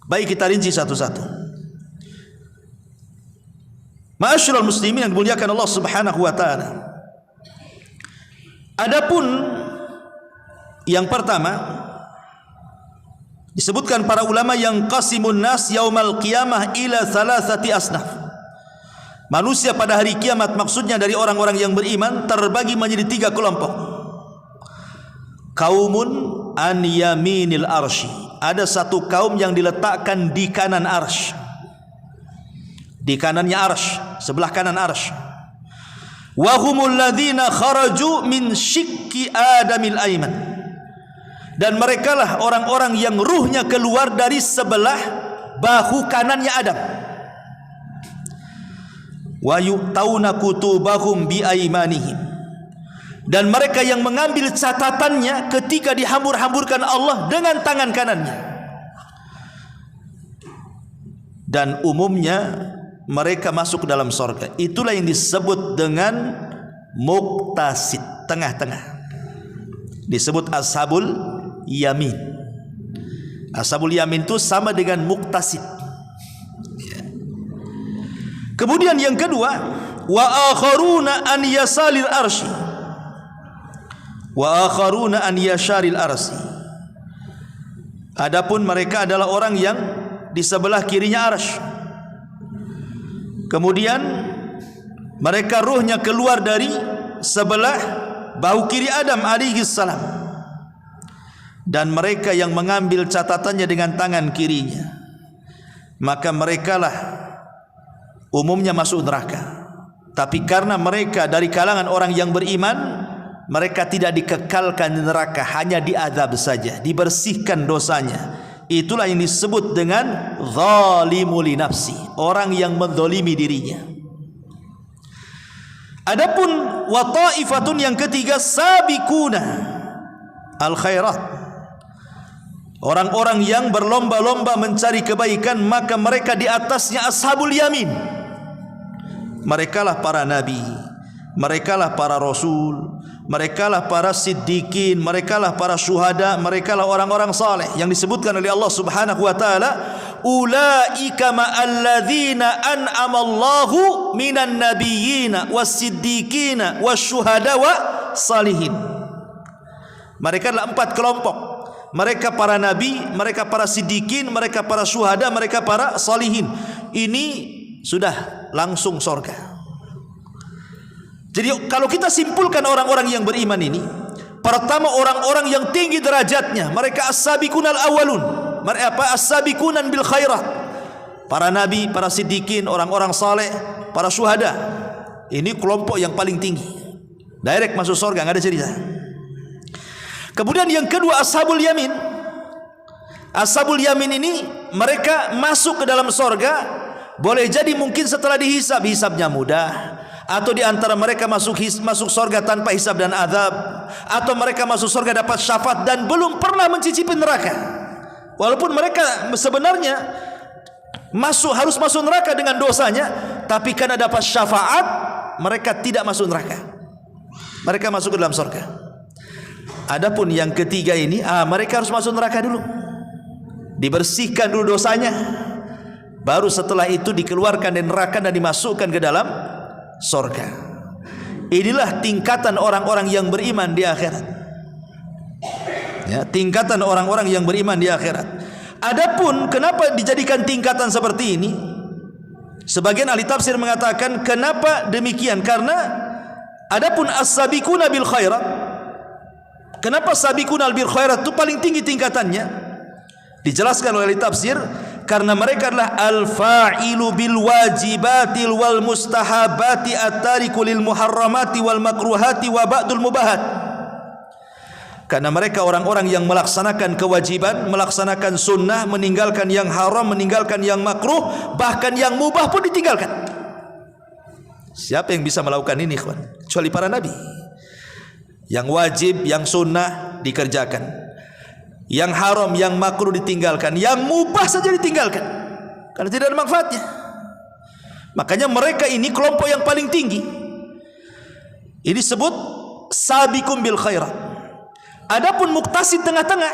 Baik, kita rinci satu-satu. Ma'asyiral muslimin yang dimuliakan Allah Subhanahu wa taala. Adapun yang pertama, disebutkan para ulama yang qasimun nas yaumal qiyamah ila thalathati asnaf. Manusia pada hari kiamat, maksudnya dari orang-orang yang beriman, terbagi menjadi tiga kelompok. Kaumun an yaminil arsy, ada satu kaum yang diletakkan di kanan arsy, di kanannya arsy, sebelah kanan arsy. Wa humul ladzina kharaju min syikki adamil aiman, dan merekalah orang-orang yang ruhnya keluar dari sebelah bahu kanannya Adam. Wa yu'tauna kutubahum bi aimanihim, dan mereka yang mengambil catatannya ketika dihambur-hamburkan Allah dengan tangan kanannya. Dan umumnya mereka masuk ke dalam sorga. Itulah yang disebut dengan muqtasid, tengah-tengah. Disebut ashabul yamin. Ashabul yamin itu sama dengan muqtasid. Kemudian yang kedua, wa akharuna an yasalil arsy, wa akharuna an yasharil arsy. Adapun mereka adalah orang yang di sebelah kirinya arsy. Kemudian mereka ruhnya keluar dari sebelah bahu kiri Adam alaihi salam, dan mereka yang mengambil catatannya dengan tangan kirinya. Maka merekalah umumnya masuk neraka. Tapi karena mereka dari kalangan orang yang beriman, mereka tidak dikekalkan di neraka, hanya diazab saja, dibersihkan dosanya. Itulah yang disebut dengan zalimul li nafsi, orang yang menzalimi dirinya. Adapun wa ta'ifatun, yang ketiga, sabiquna al khairat, orang-orang yang berlomba-lomba mencari kebaikan, maka mereka di atasnya ashabul yamin. Merekalah para nabi, merekalah para rasul, merekalah para siddiqin, merekalah para syuhada, merekalah orang-orang saleh yang disebutkan oleh Allah Subhanahu wa taala, ulaika ma'alladzina an'amallahu minan nabiyyina was-siddiqina wasyuhada wa salihin. Mereka adalah 4 kelompok. Mereka para nabi, mereka para siddiqin, mereka para syuhada, mereka para salihin. Ini sudah langsung sorga. Jadi kalau kita simpulkan orang-orang yang beriman ini, pertama orang-orang yang tinggi derajatnya, mereka as-sabiqunal awwalun, mereka as-sabiqunan bil khairat, para nabi, para siddiqin, orang-orang saleh, para syuhada. Ini kelompok yang paling tinggi, direct masuk sorga, nggak ada cerita. Kemudian yang kedua ashabul yamin. Ashabul yamin ini mereka masuk ke dalam sorga, boleh jadi mungkin setelah dihisab, hisabnya mudah, atau di antara mereka masuk surga tanpa hisab dan azab, atau mereka masuk surga dapat syafaat dan belum pernah mencicipi neraka, walaupun mereka sebenarnya harus masuk neraka dengan dosanya, tapi karena dapat syafaat mereka tidak masuk neraka, mereka masuk ke dalam surga. Adapun yang ketiga ini, mereka harus masuk neraka dulu, dibersihkan dulu dosanya, baru setelah itu dikeluarkan dari neraka dan dimasukkan ke dalam surga. Inilah tingkatan orang-orang yang beriman di akhirat, ya, tingkatan orang-orang yang beriman di akhirat. Adapun kenapa dijadikan tingkatan seperti ini, sebagian ahli tafsir mengatakan kenapa demikian, karena adapun as-sabiquna bil khairat, kenapa sabiquna bil khairat itu paling tinggi tingkatannya, dijelaskan oleh ahli tafsir karena mereka adalah al-fa'ilu bil wajibatil wal mustahabati at-tariku lil muharramati wal makruhati wa ba'dul mubahat. Karena mereka orang-orang yang melaksanakan kewajiban, melaksanakan sunnah, meninggalkan yang haram, meninggalkan yang makruh, bahkan yang mubah pun ditinggalkan. Siapa yang bisa melakukan ini, ikhwan? Kecuali para nabi. Yang wajib, yang sunnah dikerjakan, yang haram, yang makruh ditinggalkan, yang mubah saja ditinggalkan, karena tidak ada manfaatnya. Makanya mereka ini kelompok yang paling tinggi. Ini disebut sabiqum bil khairat. Adapun muktasid tengah-tengah,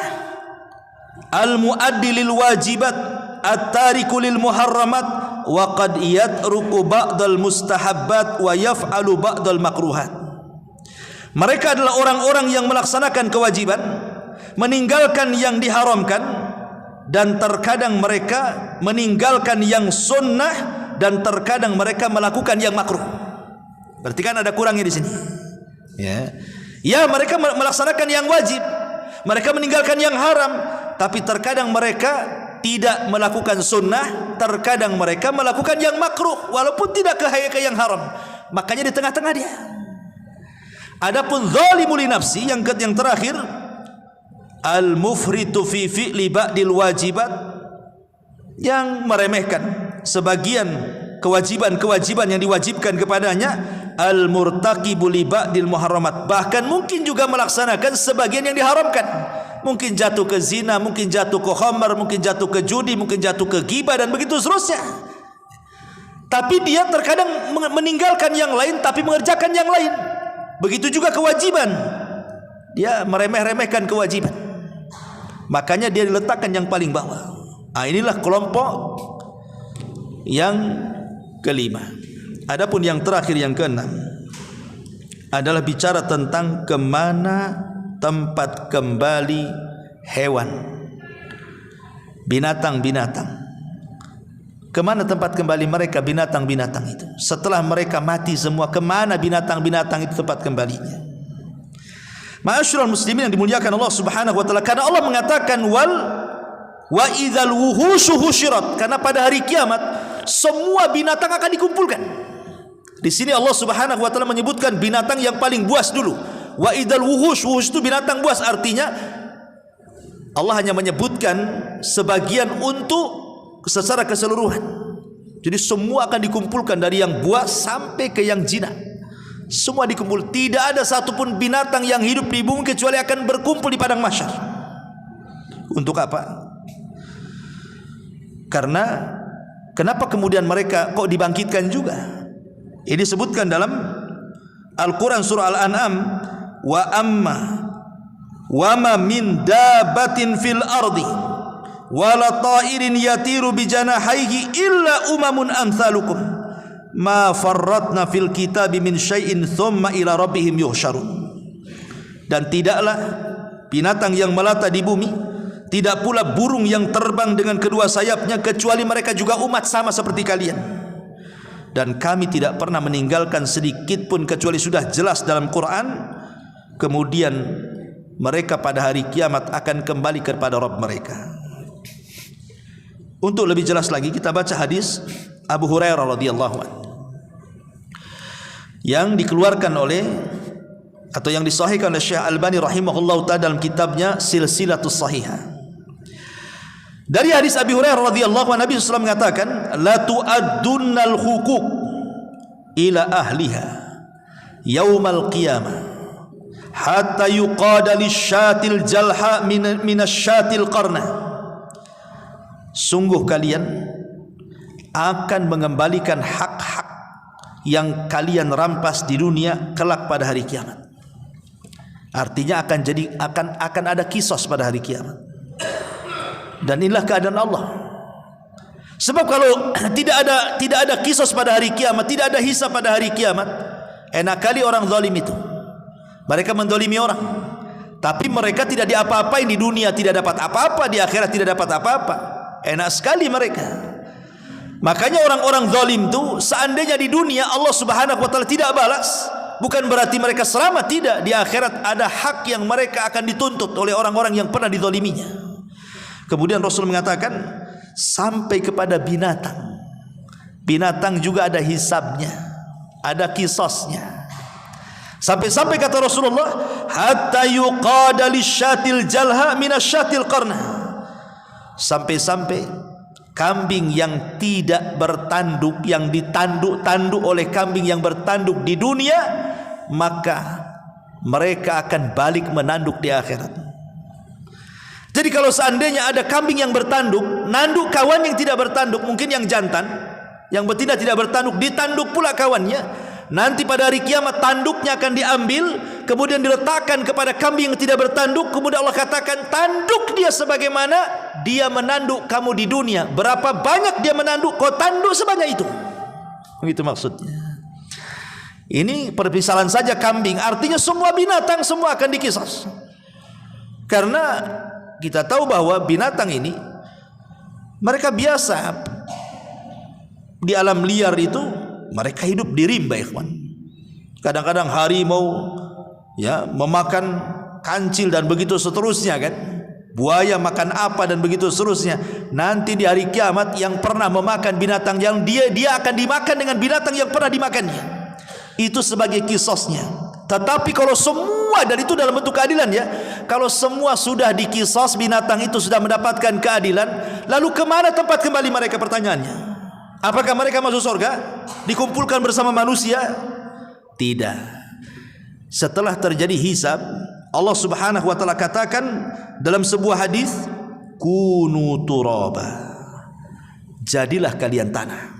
al-muaddi lil wajibat, at-tariku lil muharramat, wa qad yatruku ba'dal mustahabbat wa yaf'alu ba'dal makruhat. Mereka adalah orang-orang yang melaksanakan kewajiban, meninggalkan yang diharamkan, dan terkadang mereka meninggalkan yang sunnah, dan terkadang mereka melakukan yang makruh. Berarti kan ada kurangnya di sini. Ya, mereka melaksanakan yang wajib, mereka meninggalkan yang haram, tapi terkadang mereka tidak melakukan sunnah, terkadang mereka melakukan yang makruh, walaupun tidak ke yang haram. Makanya di tengah-tengah dia. Adapun zalimul li nafsi, yang terakhir, al-mufritu fi fi'li ba'dil wajibat, yang meremehkan sebagian kewajiban-kewajiban yang diwajibkan kepadanya, al-murtaqibu li ba'dil muharramat, bahkan mungkin juga melaksanakan sebagian yang diharamkan. Mungkin jatuh ke zina, mungkin jatuh ke khamar, mungkin jatuh ke judi, mungkin jatuh ke ghibah, dan begitu seterusnya. Tapi dia terkadang meninggalkan yang lain tapi mengerjakan yang lain. Begitu juga kewajiban, dia meremeh-remehkan kewajiban, makanya dia diletakkan yang paling bawah. Inilah kelompok yang kelima. Adapun yang terakhir, yang keenam, adalah bicara tentang kemana tempat kembali hewan, binatang-binatang. Kemana tempat kembali mereka, binatang-binatang itu? Setelah mereka mati semua, kemana binatang-binatang itu tempat kembalinya? Ma'asyiral muslimin yang dimuliakan Allah Subhanahu wa taala, karena Allah mengatakan wa idzal wuhushu husyirat, karena pada hari kiamat semua binatang akan dikumpulkan. Di sini Allah Subhanahu wa taala menyebutkan binatang yang paling buas dulu. Wa idzal wuhush itu binatang buas, artinya Allah hanya menyebutkan sebagian untuk secara keseluruhan. Jadi semua akan dikumpulkan, dari yang buas sampai ke yang jinak. Semua dikumpul. Tidak ada satupun binatang yang hidup di bumi kecuali akan berkumpul di padang mahsyar. Untuk apa? Karena kenapa kemudian mereka kok dibangkitkan juga? Ini disebutkan dalam Al-Quran surah Al-An'am, wa ma min dabatin fil ardi wala ta'irin yatiru bi janahihi illa umamun amsalukum ma farratna fil kitabi min syai'in thumma ila rabbihim yuhsyarun. Dan tidaklah binatang yang melata di bumi, tidak pula burung yang terbang dengan kedua sayapnya, kecuali mereka juga umat sama seperti kalian. Dan kami tidak pernah meninggalkan sedikit pun kecuali sudah jelas dalam Quran. Kemudian mereka pada hari kiamat akan kembali kepada Rabb mereka. Untuk lebih jelas lagi, kita baca hadis Abu Hurairah radhiyallahu anhu yang dikeluarkan oleh, atau yang disahihkan oleh Syekh Albani rahimahullahu ta'ala dalam kitabnya Silsilatus Sahihah. Dari hadis Abi Hurairah radhiyallahu anhu, Nabi sallallahu alaihi wasallam mengatakan, la tu'addunnal huquq ila ahliha yaumal qiyamah hatta yuqada lisyatil jalha minasyatil qarna. Sungguh kalian akan mengembalikan hak-hak yang kalian rampas di dunia kelak pada hari kiamat. Artinya akan ada kisos pada hari kiamat. Dan inilah keadaan Allah. Sebab kalau tidak ada kisos pada hari kiamat, tidak ada hisab pada hari kiamat, enak kali orang zalim itu. Mereka menzalimi orang, tapi mereka tidak diapa-apain di dunia, tidak dapat apa-apa, di akhirat tidak dapat apa-apa. Enak sekali mereka. Makanya orang-orang zalim itu seandainya di dunia Allah Subhanahu wa taala tidak balas, bukan berarti mereka selamat, tidak. Di akhirat ada hak yang mereka akan dituntut oleh orang-orang yang pernah dizaliminya. Kemudian Rasul mengatakan sampai kepada binatang. Binatang juga ada hisabnya, ada kisosnya. Sampai-sampai kata Rasulullah, hatta yuqada lisyatil jalha minasyatil qarna. Sampai-sampai kambing yang tidak bertanduk, yang ditanduk-tanduk oleh kambing yang bertanduk di dunia, maka mereka akan balik menanduk di akhirat. Jadi kalau seandainya ada kambing yang bertanduk, nanduk kawan yang tidak bertanduk, mungkin yang jantan, yang betina tidak bertanduk, ditanduk pula kawannya. Nanti pada hari kiamat tanduknya akan diambil, kemudian diletakkan kepada kambing yang tidak bertanduk. Kemudian Allah katakan, tanduk dia sebagaimana dia menanduk kamu di dunia. Berapa banyak dia menanduk, kau tanduk sebanyak itu. Begitu maksudnya. Ini permisalan saja kambing. Artinya semua binatang semua akan dikisas. Karena kita tahu bahwa binatang ini mereka biasa di alam liar itu, mereka hidup di rimba, ikhwan. Kadang-kadang harimau ya memakan kancil dan begitu seterusnya kan. Buaya makan apa dan begitu seterusnya. Nanti di hari kiamat yang pernah memakan binatang yang dia akan dimakan dengan binatang yang pernah dimakannya. Itu sebagai kisosnya. Tetapi kalau semua, dan itu dalam bentuk keadilan ya, kalau semua sudah dikisos, binatang itu sudah mendapatkan keadilan, lalu kemana tempat kembali mereka? Pertanyaannya, apakah mereka masuk surga, dikumpulkan bersama manusia? Tidak. Setelah terjadi hisab, Allah Subhanahu wa taala katakan dalam sebuah hadis, kunu turaba, jadilah kalian tanah.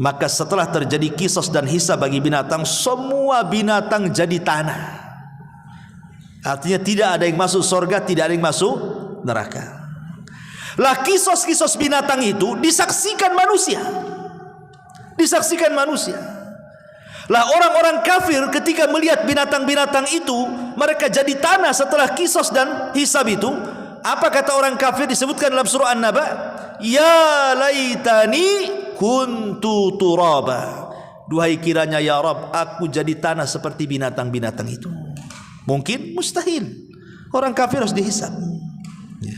Maka setelah terjadi kisos dan hisab bagi binatang, semua binatang jadi tanah. Artinya tidak ada yang masuk surga, tidak ada yang masuk neraka. Lah kisos-kisos binatang itu disaksikan manusia. Disaksikan manusia. Lah orang-orang kafir ketika melihat binatang-binatang itu, mereka jadi tanah setelah kisos dan hisab itu. Apa kata orang kafir disebutkan dalam surah An-Naba? Ya laitani kuntu turaba. Duhai kiranya ya Rabb, aku jadi tanah seperti binatang-binatang itu. Mungkin? Mustahil. Orang kafir harus dihisab. Ya.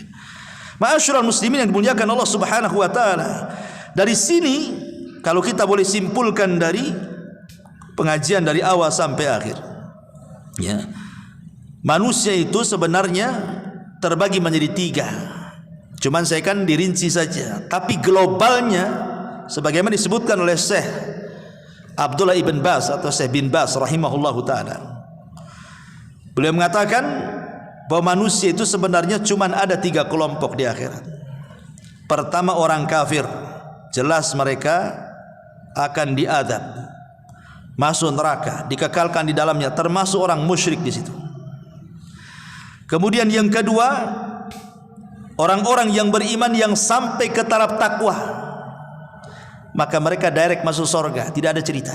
Ma'asyiral muslimin yang dimuliakan Allah Subhanahu wa taala. Dari sini kalau kita boleh simpulkan dari pengajian dari awal sampai akhir, ya, manusia itu sebenarnya terbagi menjadi 3. Cuman saya kan dirinci saja. Tapi globalnya sebagaimana disebutkan oleh Syekh Abdullah ibn Baz atau Syekh bin Baz rahimahullahu ta'ala. Beliau mengatakan bahwa manusia itu sebenarnya cuman ada 3 kelompok di akhirat. Pertama orang kafir, jelas mereka akan diazab, masuk neraka, dikekalkan di dalamnya, termasuk orang musyrik di situ. Kemudian yang kedua, orang-orang yang beriman yang sampai ke taraf takwa, maka mereka direct masuk surga, tidak ada cerita.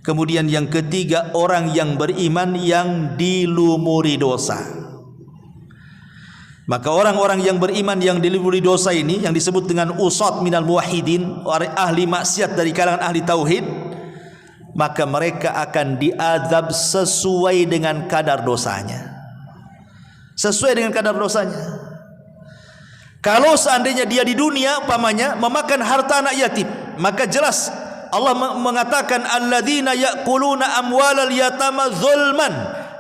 Kemudian yang ketiga, orang yang beriman yang dilumuri dosa. Maka orang-orang yang beriman yang dilumuri dosa ini, yang disebut dengan usat minal muwahhidin, ahli maksiat dari kalangan ahli tauhid, maka mereka akan diazab sesuai dengan kadar dosanya. Sesuai dengan kadar dosanya. Kalau seandainya dia di dunia umpamanya memakan harta anak yatim, maka jelas Allah mengatakan alladzina ya'kuluna amwalal yatama zulman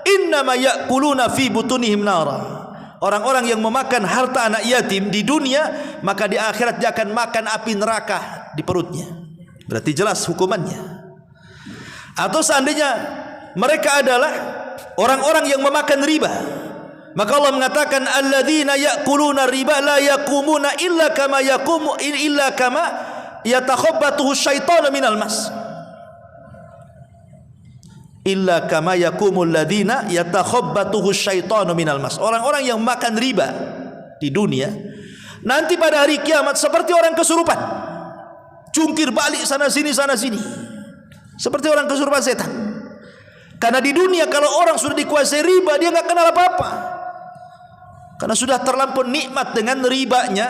innama ya'kuluna fi butunihim nara. Orang-orang yang memakan harta anak yatim di dunia, maka di akhirat dia akan makan api neraka di perutnya. berarti jelas hukumannya. Atau seandainya mereka adalah orang-orang yang memakan riba, maka Allah mengatakan alladzina ya'kuluna riba la yaqumuna illa kama yatakhabbathu syaitanu minal mas. Illa kama yakumul ladzina yatakhabbathu syaitanu minal mas. Orang-orang yang makan riba di dunia nanti pada hari kiamat seperti orang kesurupan, jungkir balik sana sini seperti orang kesurupan setan. Karena di dunia kalau orang sudah dikuasai riba, dia enggak kenal apa-apa, karena sudah terlampau nikmat dengan ribanya,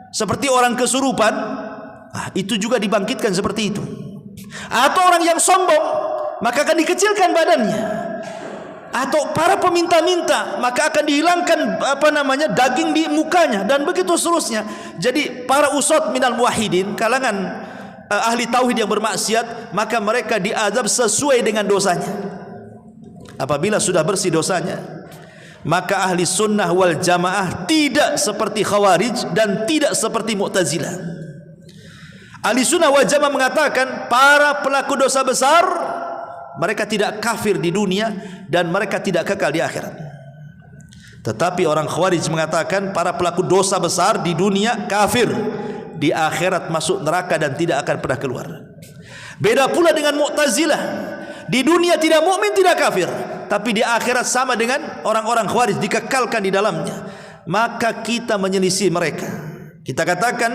seperti orang kesurupan. Itu juga dibangkitkan seperti itu. Atau orang yang sombong, maka akan dikecilkan badannya. Atau para peminta-minta, maka akan dihilangkan daging di mukanya, dan begitu seterusnya. Jadi para usad minal muwahhidin, kalangan ahli tauhid yang bermaksiat, maka mereka diazab sesuai dengan dosanya. Apabila sudah bersih dosanya, maka ahli sunnah wal jamaah tidak seperti khawarij dan tidak seperti mu'tazilah. Ahli sunnah wal jamaah mengatakan para pelaku dosa besar mereka tidak kafir di dunia dan mereka tidak kekal di akhirat. Tetapi orang khawarij mengatakan para pelaku dosa besar di dunia kafir, di akhirat masuk neraka dan tidak akan pernah keluar. Beda pula dengan mu'tazilah, di dunia tidak mukmin tidak kafir, tapi di akhirat sama dengan orang-orang khawarij, dikekalkan di dalamnya. Maka kita menyelisih mereka. Kita katakan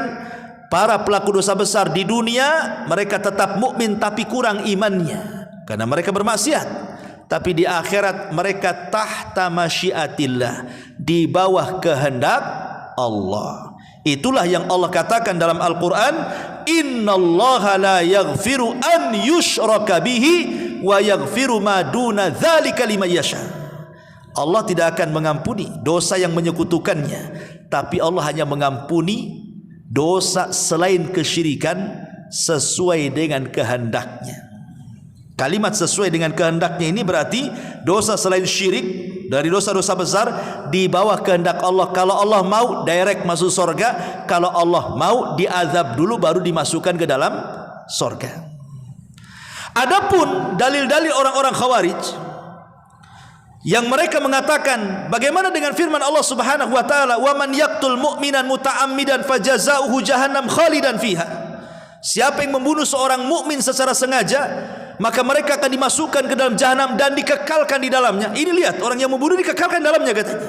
para pelaku dosa besar di dunia mereka tetap mukmin tapi kurang imannya karena mereka bermaksiat, tapi di akhirat mereka tahta masyiatillah, di bawah kehendak Allah. Itulah yang Allah katakan dalam Al-Quran, innallaha la yaghfiru an yushraka bihi wa yaghfiru ma duna dzalika liman yasha. Allah tidak akan mengampuni dosa yang menyekutukannya, tapi Allah hanya mengampuni dosa selain kesyirikan sesuai dengan kehendaknya. Kalimat sesuai dengan kehendaknya ini berarti dosa selain syirik dari dosa-dosa besar di bawah kehendak Allah. Kalau Allah mau direct masuk surga, kalau Allah mau diazab dulu baru dimasukkan ke dalam surga. Adapun dalil-dalil orang-orang khawarij yang mereka mengatakan bagaimana dengan firman Allah Subhanahu wa taala, "Wa man yaqtul mu'minan muta'ammidan fajazaohu jahannam khalidan fiha." Siapa yang membunuh seorang mukmin secara sengaja, maka mereka akan dimasukkan ke dalam jahanam dan dikekalkan di dalamnya. Ini lihat, orang yang membunuh dikekalkan dalamnya katanya.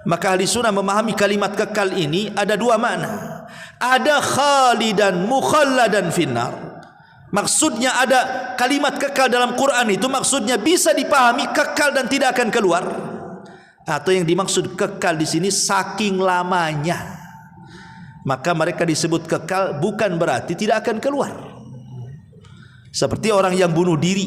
Maka ahli sunnah memahami kalimat kekal ini ada dua makna. Ada khalidan mukhalladan finnar. Maksudnya ada kalimat kekal dalam Quran itu maksudnya bisa dipahami kekal dan tidak akan keluar. Atau yang dimaksud kekal di sini saking lamanya. Maka mereka disebut kekal bukan berarti tidak akan keluar. Seperti orang yang bunuh diri,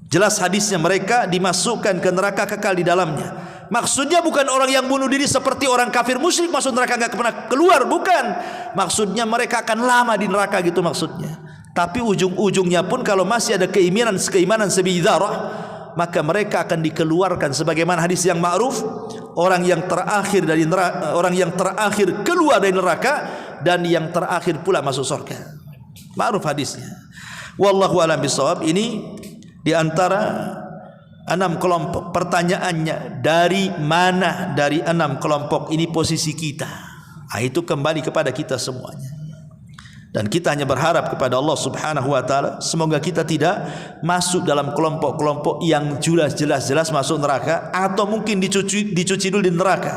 jelas hadisnya mereka dimasukkan ke neraka kekal di dalamnya. Maksudnya bukan orang yang bunuh diri seperti orang kafir musyrik masuk neraka enggak pernah keluar, bukan. Maksudnya mereka akan lama di neraka gitu maksudnya. Tapi ujung-ujungnya pun kalau masih ada keimanan sebidarah, maka mereka akan dikeluarkan sebagaimana hadis yang ma'ruf, orang yang terakhir dari neraka, orang yang terakhir keluar dari neraka dan yang terakhir pula masuk surga. Ma'ruf hadisnya. Wallahu a'lam bishawab. Ini di antara 6 kelompok. Pertanyaannya, dari mana dari 6 kelompok ini posisi kita? Itu kembali kepada kita semuanya. Dan kita hanya berharap kepada Allah Subhanahu wa taala semoga kita tidak masuk dalam kelompok-kelompok yang jelas-jelas masuk neraka atau mungkin dicuci dulu di neraka.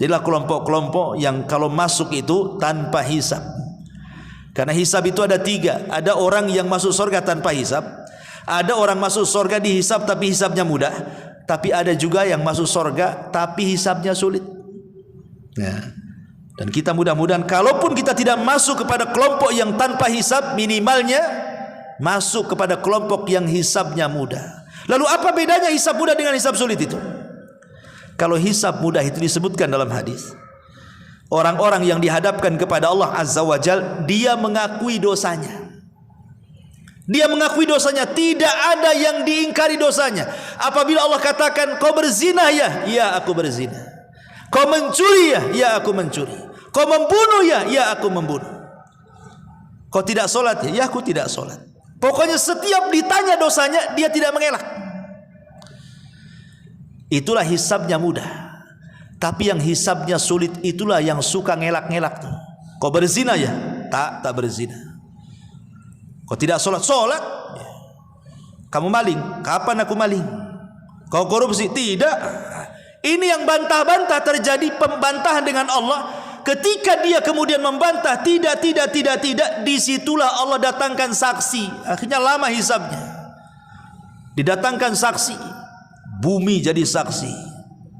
Jadilah kelompok-kelompok yang kalau masuk itu tanpa hisab. Karena hisab itu ada 3. Ada orang yang masuk surga tanpa hisab, ada orang masuk surga dihisab tapi hisabnya mudah, tapi ada juga yang masuk surga tapi hisabnya sulit. Ya. Dan kita mudah-mudahan kalaupun kita tidak masuk kepada kelompok yang tanpa hisab, minimalnya masuk kepada kelompok yang hisabnya mudah. Lalu apa bedanya hisab mudah dengan hisab sulit itu? Kalau hisab mudah itu disebutkan dalam hadis, orang-orang yang dihadapkan kepada Allah Azza wa Jal, dia mengakui dosanya. Dia mengakui dosanya, tidak ada yang diingkari dosanya. Apabila Allah katakan kau berzina ya, ya aku berzina. Kau mencuri ya, ya aku mencuri. Kau membunuh ya, ya aku membunuh. Kau tidak sholat ya? Ya aku tidak sholat. Pokoknya setiap ditanya dosanya dia tidak mengelak. Itulah hisabnya mudah. Tapi yang hisabnya sulit itulah yang suka ngelak-ngelak tuh. Kau berzina ya? Tak berzina. Kau tidak sholat? Sholat. Kamu maling? Kapan aku maling? Kau korupsi? Tidak. Ini yang bantah-bantah, terjadi pembantahan dengan Allah. Ketika dia kemudian membantah, tidak, disitulah Allah datangkan saksi. Akhirnya lama hisabnya. Didatangkan saksi. Bumi jadi saksi.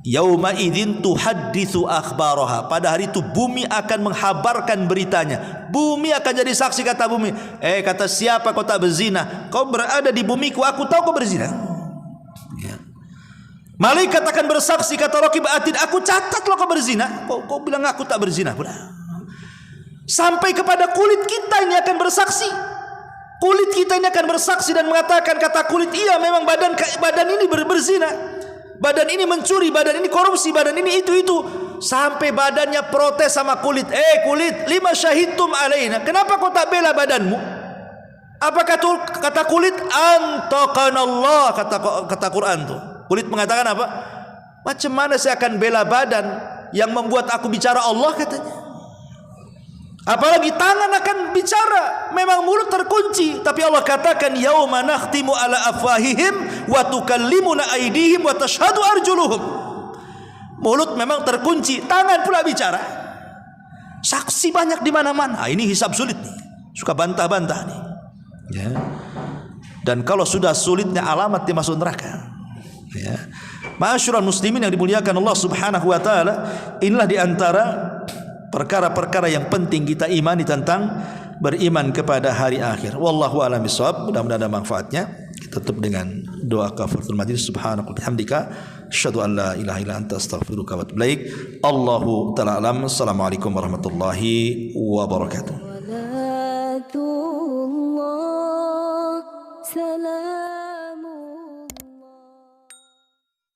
Yauma idzin tuhadditsu akhbaraha. Pada hari itu bumi akan menghabarkan beritanya. Bumi akan jadi saksi, kata bumi. Kata siapa kau tak berzina? Kau berada di bumiku, aku tahu kau berzina. Ya. Malaikat akan bersaksi, kata Raqib Atid, aku catat lo kau berzina. Kau bilang aku tak berzina pula. Sampai kepada kulit kita ini akan bersaksi. Kulit kita ini akan bersaksi dan mengatakan, kata kulit, iya memang badan ini berzina. Badan ini mencuri, badan ini korupsi, badan ini itu. Sampai badannya protes sama kulit. Kulit, lima syahidtum alaina. Kenapa kau tak bela badanmu? Apa kata kulit? Antaqanallah, kata Quran tuh. Kulit mengatakan apa? Macam mana saya akan bela badan yang membuat aku bicara Allah, katanya. Apalagi tangan akan bicara. Memang mulut terkunci, tapi Allah katakan yauma nakhtimu ala afwahihim wa tukallimuna aydihim wa tashhadu arjuluhum. Mulut memang terkunci, tangan pula bicara. Saksi banyak di mana-mana. Ini hisab sulit nih. Suka bantah-bantah nih. Ya. Dan kalau sudah sulitnya alamat dia masuk neraka. Ya. Ma'asyiral muslimin yang dimuliakan Allah Subhanahu wa taala, inilah di antara perkara-perkara yang penting kita imani tentang beriman kepada hari akhir. Wallahu a'lam bishawab. Mudah-mudahan ada manfaatnya. Kita tutup dengan doa kafaratul majlis. Subhanaka wa bihamdika asyhadu an la ilaha illa anta astaghfiruka wa atubu ilaik. Allahu ta'ala alam. Assalamualaikum warahmatullahi wabarakatuh.